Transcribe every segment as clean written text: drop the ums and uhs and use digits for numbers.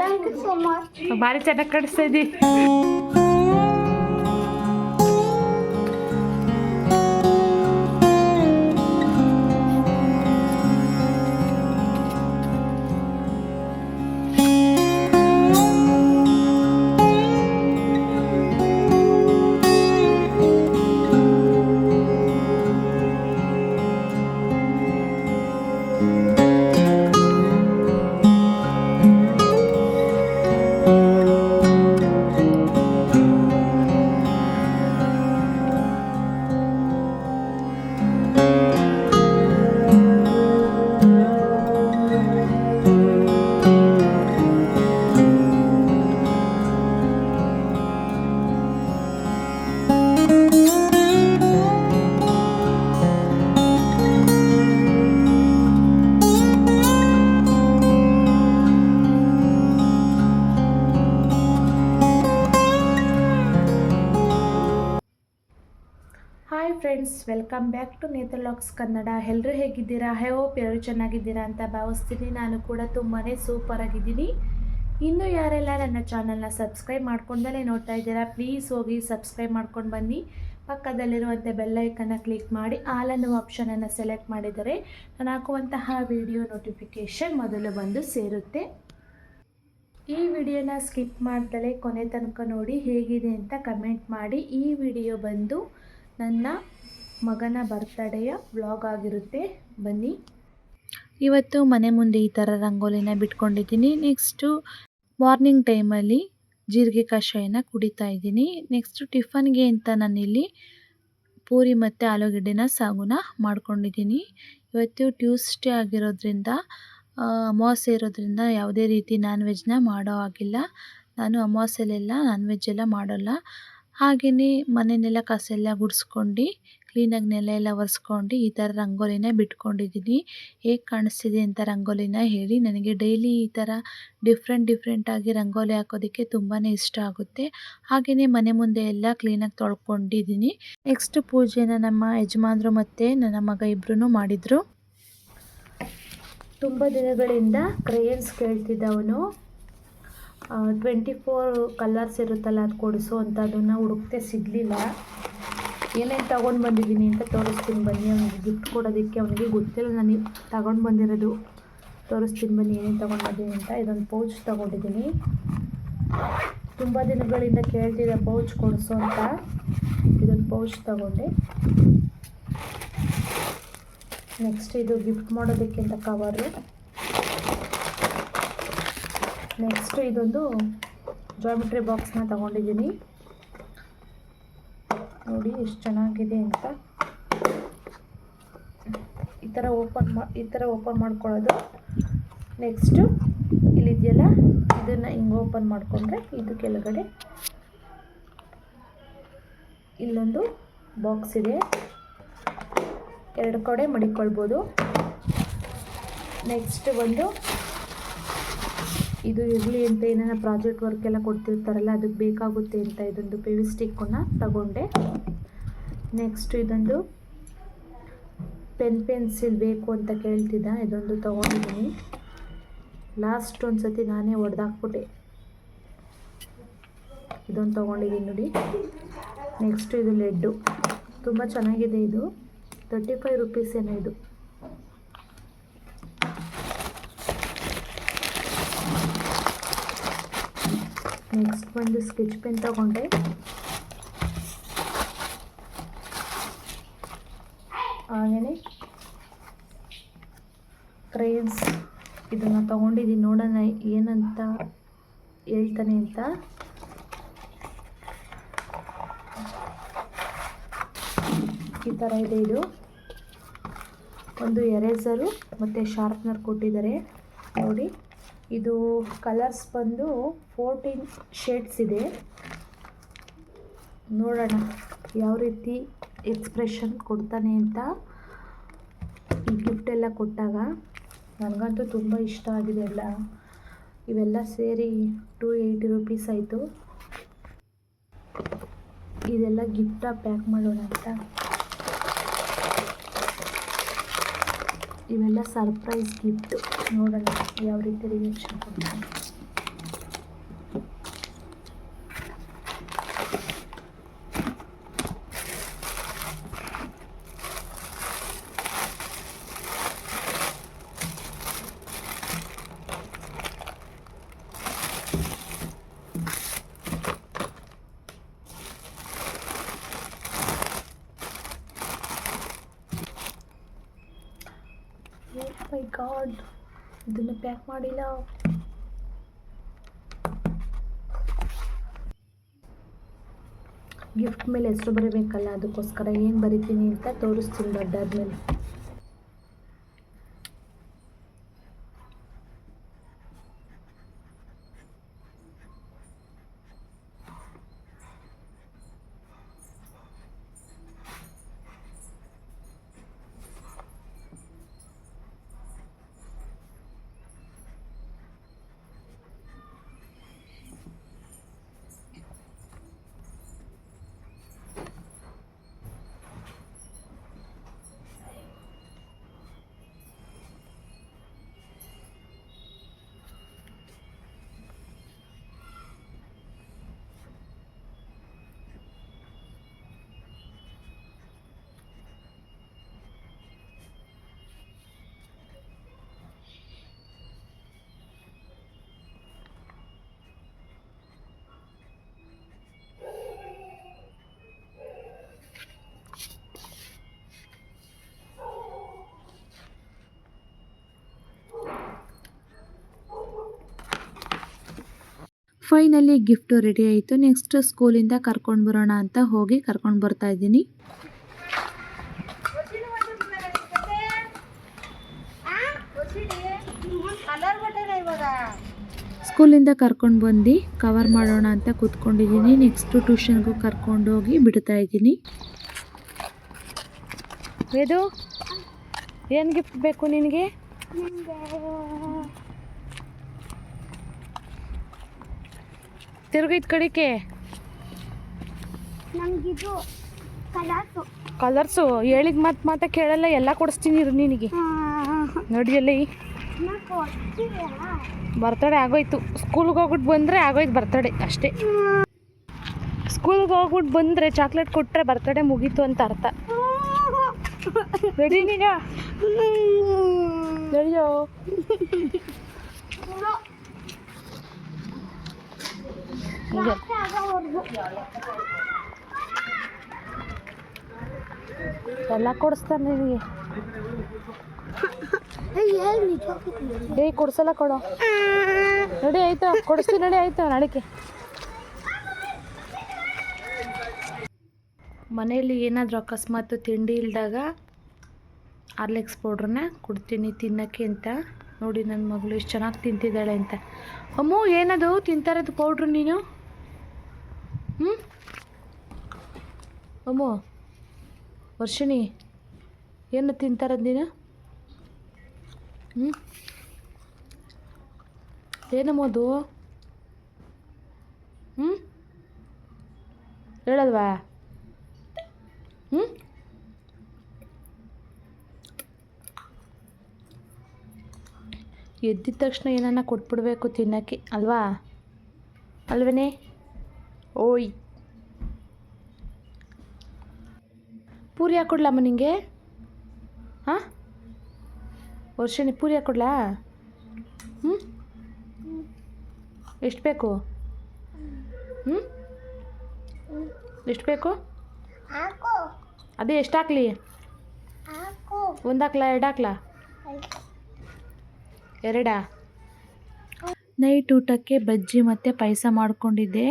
Thank you so much. ಭಾರಿ ಚೆನ್ನಾಗಿ ಕಾಣಿಸ್ತಾ ಇದ್ದಿ. Hi friends, welcome back to Netra locks Kannada. ಎಲ್ಲರೂ ಹೇಗಿದ್ದೀರಾ? ಐ ಹೋಪ್ ಎಲ್ಲರೂ ಚೆನ್ನಾಗಿದ್ದೀರಾ ಅಂತ ಭಾವಿಸ್ತೀನಿ. ನಾನು ಕೂಡ ತುಂಬಾ ಸೂಪರ್ ಆಗಿದ್ದೀನಿ. ಇನ್ನೂ ಯಾರೆಲ್ಲ ನನ್ನ ಚಾನಲ್ನ ಸಬ್ಸ್ಕ್ರೈಬ್ ಮಾಡ್ಕೊಂಡಲೇ ನೋಡ್ತಾ ಇದ್ದೀರಾ, ಪ್ಲೀಸ್ ಹೋಗಿ ಸಬ್ಸ್ಕ್ರೈಬ್ ಮಾಡ್ಕೊಂಡು ಬನ್ನಿ. ಪಕ್ಕದಲ್ಲಿರುವಂಥ ಬೆಲ್ಲೈಕನ್ನ ಕ್ಲಿಕ್ ಮಾಡಿ ಆಲ್ ಅನ್ನೋ ಆಪ್ಷನನ್ನು ಸೆಲೆಕ್ಟ್ ಮಾಡಿದರೆ ನಾನು ಹಾಕುವಂತಹ ವಿಡಿಯೋ ನೋಟಿಫಿಕೇಷನ್ ಮೊದಲು ಬಂದು ಸೇರುತ್ತೆ. ಈ ವಿಡಿಯೋನ ಸ್ಕಿಪ್ ಮಾಡ್ದಲೇ ಕೊನೆ ತನಕ ನೋಡಿ, ಹೇಗಿದೆ ಅಂತ ಕಮೆಂಟ್ ಮಾಡಿ. ಈ ವಿಡಿಯೋ ಬಂದು ನನ್ನ ಮಗನ ಬರ್ತ್ಡೇಯ ವ್ಲಾಗ್ ಆಗಿರುತ್ತೆ. ಬನ್ನಿ. ಇವತ್ತು ಮನೆ ಮುಂದೆ ಈ ಥರ ರಂಗೋಲಿನ ಬಿಟ್ಕೊಂಡಿದ್ದೀನಿ. ನೆಕ್ಸ್ಟು ಮಾರ್ನಿಂಗ್ ಟೈಮಲ್ಲಿ ಜೀರಿಗೆ ಕಷಾಯನ ಕುಡಿತಾ ಇದ್ದೀನಿ. ನೆಕ್ಸ್ಟು ಟಿಫನ್ಗೆ ಅಂತ ನಾನಿಲ್ಲಿ ಪೂರಿ ಮತ್ತು ಆಲೂಗಡ್ಡೆನ ಸಾಗುನ ಮಾಡ್ಕೊಂಡಿದ್ದೀನಿ. ಇವತ್ತು ಟ್ಯೂಸ್ಡೇ ಆಗಿರೋದ್ರಿಂದ, ಅಮಾವಾಸ್ಯೆ ಇರೋದ್ರಿಂದ ಯಾವುದೇ ರೀತಿ ನಾನ್ ವೆಜ್ನ ಮಾಡೋ ಆಗಿಲ್ಲ. ನಾನು ಅಮಾವಾಸ್ಯೆಲೆಲ್ಲ ನಾನ್ ವೆಜ್ ಎಲ್ಲ ಮಾಡೋಲ್ಲ. ಹಾಗೆಯೇ ಮನೆಯನ್ನೆಲ್ಲ ಕಸ ಎಲ್ಲ ಗುಡಿಸ್ಕೊಂಡು ಕ್ಲೀನಾಗಿ ನೆಲ ಎಲ್ಲ ಒರೆಸ್ಕೊಂಡು ಈ ಥರ ರಂಗೋಲಿನ ಬಿಟ್ಕೊಂಡಿದ್ದೀನಿ. ಹೇಗೆ ಕಾಣಿಸ್ತಿದೆ ಅಂತ ರಂಗೋಲಿನ ಹೇಳಿ. ನನಗೆ ಡೈಲಿ ಈ ಥರ ಡಿಫ್ರೆಂಟಾಗಿ ರಂಗೋಲಿ ಹಾಕೋದಕ್ಕೆ ತುಂಬಾ ಇಷ್ಟ ಆಗುತ್ತೆ. ಹಾಗೆಯೇ ಮನೆ ಮುಂದೆ ಎಲ್ಲ ಕ್ಲೀನಾಗಿ ತೊಳ್ಕೊಂಡಿದ್ದೀನಿ. ನೆಕ್ಸ್ಟ್ ಪೂಜೆನ ನಮ್ಮ ಯಜಮಾನರು ಮತ್ತು ನನ್ನ ಮಗ ಇಬ್ಬರೂ ಮಾಡಿದರು. ತುಂಬ ದಿನಗಳಿಂದ ಕ್ರೇಯನ್ಸ್ ಕೇಳ್ತಿದ್ದವನು. 24 ಕಲರ್ಸ್ ಇರುತ್ತಲ್ಲ, ಅದು ಕೊಡಿಸು ಅಂತ. ಅದನ್ನು ಹುಡುಕ್ತೆ ಸಿಗಲಿಲ್ಲ. ಏನೇನು ತೊಗೊಂಡು ಬಂದಿದ್ದೀನಿ ಅಂತ ತೋರಿಸ್ತೀನಿ ಬನ್ನಿ. ಅವನಿಗೆ ಗಿಫ್ಟ್ ಕೊಡೋದಕ್ಕೆ ಅವನಿಗೆ ಗೊತ್ತಿಲ್ಲ ನನಗೆ ತಗೊಂಡು ಬಂದಿರೋದು. ತೋರಿಸ್ತೀನಿ ಬನ್ನಿ ಏನೇನು ತೊಗೊಂಡು ಬಂದಿದ್ದೀನಿ ಅಂತ. ಇದೊಂದು ಪೌಚ್ ತೊಗೊಂಡಿದ್ದೀನಿ. ತುಂಬ ದಿನಗಳಿಂದ ಕೇಳ್ತಿದ್ದೆ ಪೌಚ್ ಕೊಡಿಸು ಅಂತ. ಇದೊಂದು ಪೌಚ್ ತೊಗೊಂಡೆ. ನೆಕ್ಸ್ಟ್ ಇದು ಗಿಫ್ಟ್ ಮಾಡೋದಕ್ಕೆ ಅಂತ ಕವರು. ನೆಕ್ಸ್ಟ್ ಇದೊಂದು ಜಾಮಿಟ್ರಿ ಬಾಕ್ಸ್ನ ತೊಗೊಂಡಿದ್ದೀನಿ. ನೋಡಿ ಎಷ್ಟು ಚೆನ್ನಾಗಿದೆ ಅಂತ. ಈ ಥರ ಓಪನ್ ಮಾಡ್ಕೊಳ್ಳೋದು. ನೆಕ್ಸ್ಟು ಇಲ್ಲಿದೆಯಲ್ಲ, ಇದನ್ನು ಹಿಂಗೆ ಓಪನ್ ಮಾಡಿಕೊಂಡ್ರೆ ಇದು ಕೆಳಗಡೆ ಇಲ್ಲೊಂದು ಬಾಕ್ಸ್ ಇದೆ. 2 ಕಡೆ ಮಡಿಕೊಳ್ಬೋದು. ನೆಕ್ಸ್ಟ್ ಒಂದು ಇದು ಇರಲಿ ಅಂತ ಏನಾರ ಪ್ರಾಜೆಕ್ಟ್ ವರ್ಕ್ ಎಲ್ಲ ಕೊಡ್ತಿರ್ತಾರಲ್ಲ, ಅದಕ್ಕೆ ಬೇಕಾಗುತ್ತೆ ಅಂತ ಇದೊಂದು ಫೆವಿಸ್ಟಿಕ್ಕನ್ನು ತಗೊಂಡೆ. ನೆಕ್ಸ್ಟ್ ಇದೊಂದು ಪೆನ್ಸಿಲ್ ಬೇಕು ಅಂತ ಕೇಳ್ತಿದ್ದ, ಇದೊಂದು ತೊಗೊಂಡಿದ್ದೀನಿ. ಲಾಸ್ಟ್ ಒಂದು ಸತಿ ನಾನೇ ಹೊಡೆದಾಕ್ಬಿಟ್ಟೆ. ಇದೊಂದು ತೊಗೊಂಡಿದ್ದೀನಿ ನೋಡಿ. ನೆಕ್ಸ್ಟ್ ಇದು ಲೆಡ್ಡು, ತುಂಬ ಚೆನ್ನಾಗಿದೆ. ಇದು 35 ರುಪೀಸ್ ಏನೋ ಇದು. ನೆಕ್ಸ್ಟ್ ಒಂದು ಸ್ಕೆಚ್ ಪೆನ್ ತಗೊಂಡೆ. ಹಾಗೆಯೇ ಕ್ರೇಯನ್ಸ್ ಇದನ್ನು ತೊಗೊಂಡಿದ್ದೀನಿ. ನೋಡೋಣ ಏನಂತ ಹೇಳ್ತಾನೆ ಅಂತ. ಈ ಥರ ಇದೆ. ಇದು ಒಂದು ಎರೇಸರು ಮತ್ತು ಶಾರ್ಪ್ನರ್ ಕೊಟ್ಟಿದ್ದಾರೆ ನೋಡಿ. ಇದು ಕಲರ್ಸ್ ಬಂದು 14 ಶೇಡ್ಸ್ ಇದೆ. ನೋಡೋಣ ಯಾವ ರೀತಿ ಎಕ್ಸ್ಪ್ರೆಷನ್ ಕೊಡ್ತಾನೆ ಅಂತ. ಈ ಗಿಫ್ಟ್ ಎಲ್ಲ ಕೊಟ್ಟಾಗ ನನಗಂತೂ ತುಂಬ ಇಷ್ಟ ಆಗಿದೆ ಎಲ್ಲ. ಇವೆಲ್ಲ ಸೇರಿ 280 ರುಪೀಸ್ ಆಯಿತು. ಇದೆಲ್ಲ ಗಿಫ್ಟಾಗಿ ಪ್ಯಾಕ್ ಮಾಡೋಣ ಅಂತ. ಇವೆಲ್ಲ ಸರ್ಪ್ರೈಸ್ ಗಿಫ್ಟು. ನೋಡೋಣ ಯಾವ ರೀತಿ ರಿಯಾಕ್ಷನ್ ಕೊಡ್ತೀನಿ. ಮೈ ಗಾಡ್, ಇದನ್ನು ಪ್ಯಾಕ್ ಮಾಡಿಲ್ಲ. ಗಿಫ್ಟ್ ಮೇಲೆ ಹೆಸರು ಬರೀಬೇಕಲ್ಲ, ಅದಕ್ಕೋಸ್ಕರ ಏನು ಬರಿತೀನಿ ಅಂತ ತೋರಿಸ್ತೀನಿ ದೊಡ್ಡಾದ್ಮೇಲೆ. ಫೈನಲಿ ಗಿಫ್ಟು ರೆಡಿ ಆಯಿತು. ನೆಕ್ಸ್ಟ್ ಸ್ಕೂಲಿಂದ ಕರ್ಕೊಂಡು ಬರೋಣ ಅಂತ ಹೋಗಿ ಕರ್ಕೊಂಡು ಬರ್ತಾ ಇದ್ದೀನಿ. ಸ್ಕೂಲಿಂದ ಕರ್ಕೊಂಡು ಬಂದು ಕವರ್ ಮಾಡೋಣ ಅಂತ ಕೂತ್ಕೊಂಡಿದ್ದೀನಿ. ನೆಕ್ಸ್ಟು ಟ್ಯೂಷನ್ಗೂ ಕರ್ಕೊಂಡು ಹೋಗಿ ಬಿಡ್ತಾ ಇದ್ದೀನಿ. ವೇದು, ಏನು ಗಿಫ್ಟ್ ಬೇಕು ನಿನಗೆ? ತಿರುಗಿದ ಕಡಿಕೆ ಕಲರ್ಸು ಹೇಳಿದ ಮಾತಾ ಕೇಳಲ್ಲ, ಎಲ್ಲ ಕೊಡಿಸ್ತೀನಿ ಇರು ನಿನಗೆ. ನೋಡಿಯಲ್ಲಿ ಬರ್ತಡೇ ಆಗೋಯ್ತು. ಸ್ಕೂಲ್ಗೆ ಹೋಗ್ಬಿಟ್ಟು ಬಂದರೆ ಆಗೋಯ್ತು ಬರ್ತಡೇ ಅಷ್ಟೇ. ಸ್ಕೂಲ್ಗೆ ಹೋಗ್ಬಿಟ್ಟು ಬಂದರೆ ಚಾಕ್ಲೇಟ್ ಕೊಟ್ಟರೆ ಬರ್ತಡೇ ಮುಗೀತು ಅಂತ ಅರ್ಥ. ರೆಡಿ ನೀನು? ನಡೆಯೋ. ಎಲ್ಲ ಕೊಡಿಸ್ತಾರೆ ನಿನಗೆ. ಕೊಡ್ಸಲ್ಲ ಕೊಡು. ನಡಿ ಆಯ್ತು, ಕೊಡಿಸ್ತೀನಿ ನಡಿ ಆಯ್ತು. ನಾಳೆಗೆ ಮನೆಯಲ್ಲಿ ಏನಾದರೂ ಅಕಸ್ಮಾತ್ ತಿಂಡಿ ಇಲ್ದಾಗ ಹಾರ್ಲಿಕ್ಸ್ ಪೌಡ್ರನ್ನ ಕೊಡ್ತೀನಿ ತಿನ್ನೋಕ್ಕೆ ಅಂತ. ನೋಡಿ ನನ್ನ ಮಗಳು ಎಷ್ಟು ಚೆನ್ನಾಗಿ ತಿಂತಿದ್ದಾಳೆ ಅಂತ. ಅಮ್ಮು, ಏನದು ತಿಂತಾರದು ಪೌಡ್ರು ನೀನು? ಅಮ್ಮು, ವರ್ಷಿಣಿ, ಏನು ತಿಂತಾರದು ನೀನು? ಏನಮ್ಮದು? ಹೇಳಲ್ವಾ? ಎದ್ದಿದ ತಕ್ಷಣ ಏನನ್ನ ಕೊಟ್ಬಿಡ್ಬೇಕು ತಿನ್ನೋಕ್ಕೆ ಅಲ್ವಾ? ಅಲ್ವೇನೆ? ಓಯ್, ಪೂರಿ ಹಾಕ್ಕೊಡ್ಲಮ್ಮ ನಿಂಗೆ? ಹಾಂ ವರ್ಷಿಣಿ, ಪೂರಿ ಹಾಕ್ಕೊಡ್ಲಾ? ಎಷ್ಟು ಬೇಕು? ಎಷ್ಟು ಬೇಕು? ಅದೇ ಎಷ್ಟು ಹಾಕ್ಲಿ? ಒಂದು ಹಾಕ್ಲಾ, ಎರಡು ಹಾಕ್ಲಾ? ಎರಡಾ? ನೈಟ್ ಊಟಕ್ಕೆ ಬಜ್ಜಿ ಮತ್ತು ಪಾಯಸ ಮಾಡ್ಕೊಂಡಿದ್ದೆ.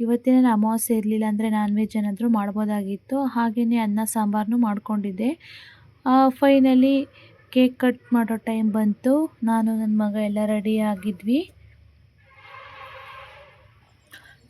ಇವತ್ತೇನು ಅಮಾವಾಸ್ಯೆ ಇರಲಿಲ್ಲ, ಅಂದರೆ ನಾನ್ ವೆಜ್ ಏನಾದರೂ ಮಾಡ್ಬೋದಾಗಿತ್ತು. ಹಾಗೆಯೇ ಅನ್ನ ಸಾಂಬಾರನ್ನು ಮಾಡ್ಕೊಂಡಿದ್ದೆ. ಫೈನಲಿ ಕೇಕ್ ಕಟ್ ಮಾಡೋ ಟೈಮ್ ಬಂತು. ನಾನು ನನ್ನ ಮಗ ಎಲ್ಲ ರೆಡಿ ಆಗಿದ್ವಿ.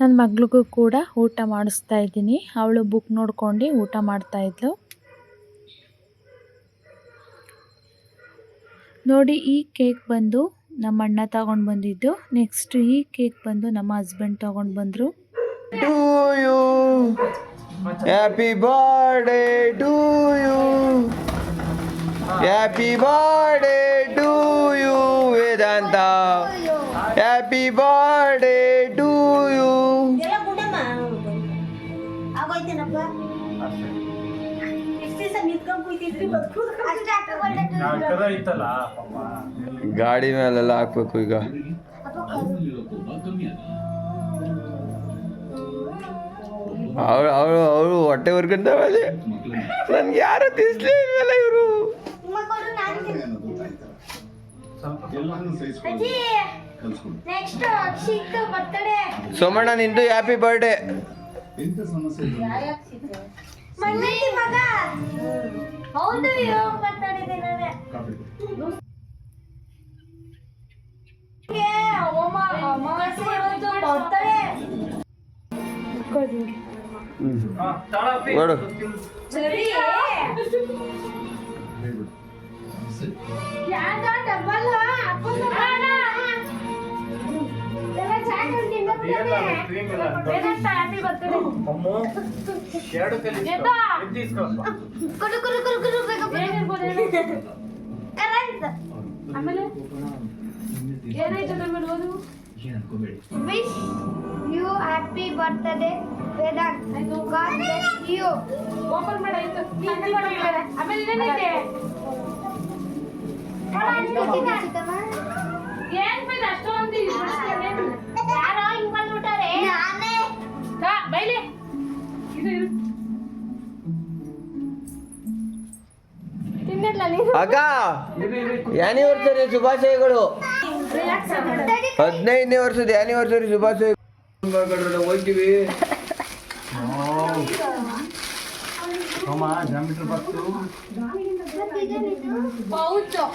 ನನ್ನ ಮಗಳಿಗೂ ಕೂಡ ಊಟ ಮಾಡಿಸ್ತಾ ಇದ್ದೀನಿ. ಅವಳು ಬುಕ್ ನೋಡ್ಕೊಂಡು ಊಟ ಮಾಡ್ತಾಯಿದ್ಲು. ನೋಡಿ, ಈ ಕೇಕ್ ಬಂದು ನಮ್ಮ ಅಣ್ಣ ತಗೊಂಡು ಬಂದಿದ್ದು. ನೆಕ್ಸ್ಟ್ ಈ ಕೇಕ್ ಬಂದು ನಮ್ಮ ಹಸ್ಬೆಂಡ್ ತಗೊಂಡು ಬಂದರು. To you, happy birthday to you, happy birthday to you Vedanta, happy birthday to you. ಗಾಡಿ ಮೇಲೆಲ್ಲ ಹಾಕ್ಬೇಕು ಈಗ. ಅವಳು ಹೊಟ್ಟೆ ಹೊರ್ಕೊಂಡವಳೆ. ನನ್ಗೆ ಯಾರು ತಿನ್ಸ್ಲೇ ಇಲ್ವಲ್ಲ ಇವರು. ಸೋಮಣ್ಣ ನಿಂದು ಹ್ಯಾಪಿ ಬರ್ಡೇ. ಕೊಡು. ಆಮೇಲೆ ಏನಾಯ್ತು ನಮ್ಮಲ್ಲಿ ಓದು. Wish you happy birthday, Vedant. God bless you. Open ಮಾಡಾಯ್ತು. ಆಮೇಲೆ ಏನೈತೆ? ಏನ್ ಬೇಡ ಅಷ್ಟೊಂದು ಯಾರೋ ಹಿಂಗ್ ಬಂದ್ಬಿಟ್ಟಾರೆ. ನಾನೇ. ಬೈಲಿ ಇದು ತಿನ್ನಲ್ಲ ನೀನು. ಅಕ್ಕ ಆನಿವರ್ಸರಿ ಶುಭಾಶಯಗಳು. 15ನೇ ವರ್ಷದ ಆನಿವರ್ಸರಿ ಶುಭಾಶಯ. ಹೋಗ್ತೀವಿ.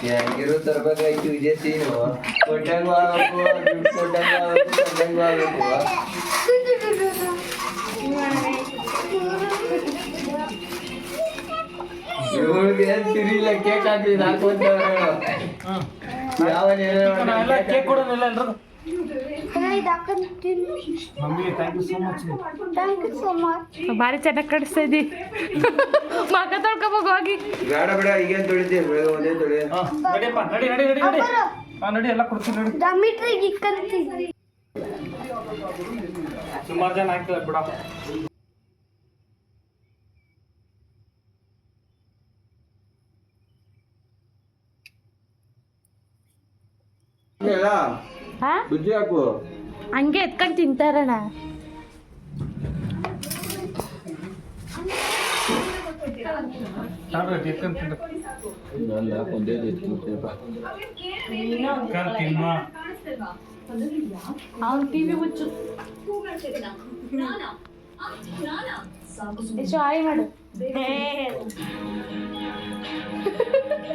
ಹೆಂಗಿರೋ ತರಬೇಕಾಯ್ತು ಇದೇ ಸೀನು. ಕೊಟ್ಟಂಗ ಆಗಬೇಕು, ದುಡ್ಡು ಕೊಟ್ಟಂಗ ಆಗಬೇಕು, ಕೊಟ್ಟಂಗ ಆಗಬೇಕು. ಇವಳಿಗೆ ತಿರಿಲ್ಲ ಕೇಕ್ ಹಾಕಿದ್ ಹಾಕೊಂತವ್ರೆ. ಯಾವ ಕೇಕ್ ಕೊಡೋದಿಲ್ಲ ಎಲ್ರು. ಭಾರಿ ಚೆನ್ನಾಗಿ ಕಡಿಸ್ತಾ ಇದ್ದಿ. ಮಗ ತೊಳ್ಕೊಬೋಗ ಹೋಗಿ. ಬೇಡ ಬೇಡ ಈಗೇನ್ ತೊಳಿತೀವಿ, ಬೆಳಗ್ಗೆ ಒಂದೇ ತೊಳಿ. ನಡಿಯಪ್ಪ, ನಡಿ ನಡಿ ನಡಿ ನಡಿ. ನಡಿ ಎಲ್ಲ ಕೊಡ್ತೀನಿ ನಡಿ. ಸುಮಾರು ಜನ ಆಗ್ತದೆ ಬಿಡ. ಬುಜ್ಜಿ ಹಾಕು. ಹಂಗೆ ಎತ್ಕೊಂಡು ತಿಂತಾರಣ. ಅವ್ನು ಟಿವಿ ಹುಚ್ಚು. ಎಷ್ಟು ಹಾಯ್ ಮಾಡು.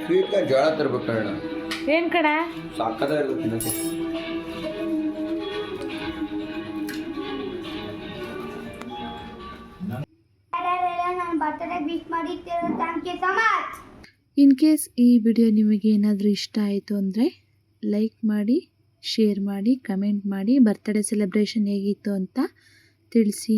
ಸ್ವೀಟ್ ಜೋಳ ತರ್ಬೇಕು ಕಣ. ಏನ್ ಕಣ ಸಾಕದಾಗಿರ್ಬೇಕು ತಿನ್ನಕ್ಕೆ. ಇನ್ ಕೇಸ್ ಈ ವಿಡಿಯೋ ನಿಮಗೆ ಏನಾದರೂ ಇಷ್ಟ ಆಯಿತು ಅಂದರೆ ಲೈಕ್ ಮಾಡಿ, ಶೇರ್ ಮಾಡಿ, ಕಮೆಂಟ್ ಮಾಡಿ, ಬರ್ತ್ಡೇ ಸೆಲೆಬ್ರೇಷನ್ ಹೇಗಿತ್ತು ಅಂತ ತಿಳಿಸಿ.